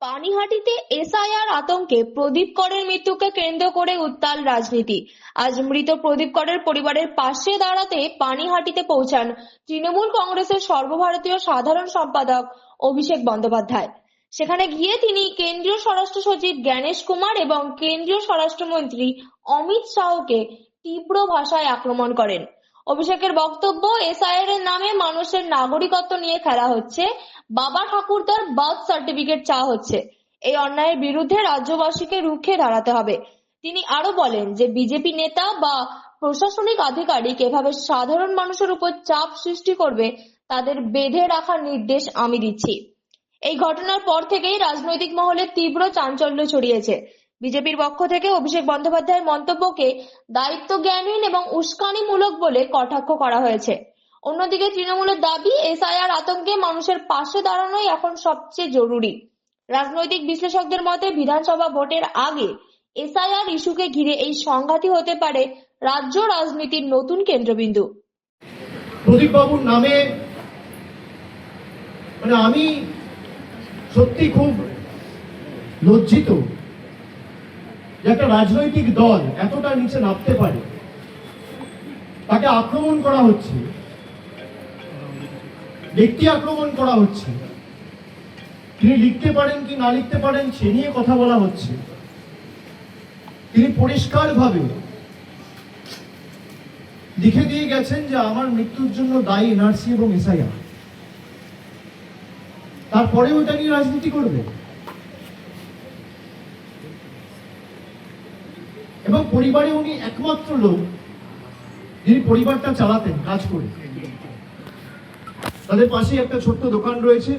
পানিহাটিতে SIR আতঙ্কে প্রদীপ করের মৃত্যুকে কেন্দ্র করে উত্তাল রাজনীতি। আজ মৃত প্রদীপ করের পরিবারের পাশে দাঁড়াতে পানিহাটিতে পৌঁছান তৃণমূল কংগ্রেসের সর্বভারতীয় সাধারণ সম্পাদক অভিষেক বন্দ্যোপাধ্যায়। সেখানে গিয়ে তিনি কেন্দ্রীয় স্বরাষ্ট্র সচিব জ্ঞানেশ কুমার এবং কেন্দ্রীয় স্বরাষ্ট্রমন্ত্রী অমিত শাহকে তীব্র ভাষায় আক্রমণ করেন। অভিষেকের বক্তব্য, এসআইআর এর নামে মানুষের নাগরিকত্ব নিয়ে খেলা হচ্ছে, বাবা ঠাকুরদার বার্থ সার্টিফিকেট চাওয়া হচ্ছে। এই অন্যায়ের বিরুদ্ধে রাজ্যবাসীকে রুখে দাঁড়াতে হবে। তিনি আরো বলেন যে বিজেপি নেতা বা প্রশাসনিক আধিকারিক এভাবে সাধারণ মানুষের উপর চাপ সৃষ্টি করবে, তাদের বেঁধে রাখার নির্দেশ আমি দিচ্ছি। এই ঘটনার পর থেকেই রাজনৈতিক মহলে তীব্র চাঞ্চল্য ছড়িয়েছে। বিজেপির পক্ষ থেকে অভিষেক বন্দ্যোপাধ্যায়ের মন্তব্যকে দায়িত্বজ্ঞানহীন এবং উস্কানিমূলক বলে কটাক্ষ করা হয়েছে। অন্যদিকে তৃণমূলের দাবি, এসআইআর আতঙ্কে মানুষের পাশে দাঁড়ানোই এখন সবচেয়ে জরুরি। রাজনৈতিক বিশ্লেষকদের মতে বিধানসভা ভোটের আগে এসআইআর ইস্যুকে ঘিরে এই সংঘাতই হতে পারে রাজ্য রাজনীতির নতুন কেন্দ্রবিন্দু। প্রদীপ বাবুর নামে আমি সত্যি খুব লজ্জিত যে একটা রাজনৈতিক দল এতটা নিচে নামতে পারে। তাকে আক্রমণ করা হচ্ছে, ব্যক্তি আক্রমণ করা হচ্ছে, তিনি লিখতে পারেন কি না লিখতে পারেন সে নিয়ে কথা বলা হচ্ছে। তিনি পরিষ্কারভাবে লিখে দিয়ে গেছেন যে আমার মৃত্যুর জন্য দায়ী এনআরসি এবং এসআইআর। তারপরেও এটা নিয়ে রাজনীতি করবে এবং পরিবারে উনি একমাত্র লোক যিনি পরিবারটা চালাতেন কাজ করে। তাদের পাশে একটা ছোট্ট দোকান রয়েছে,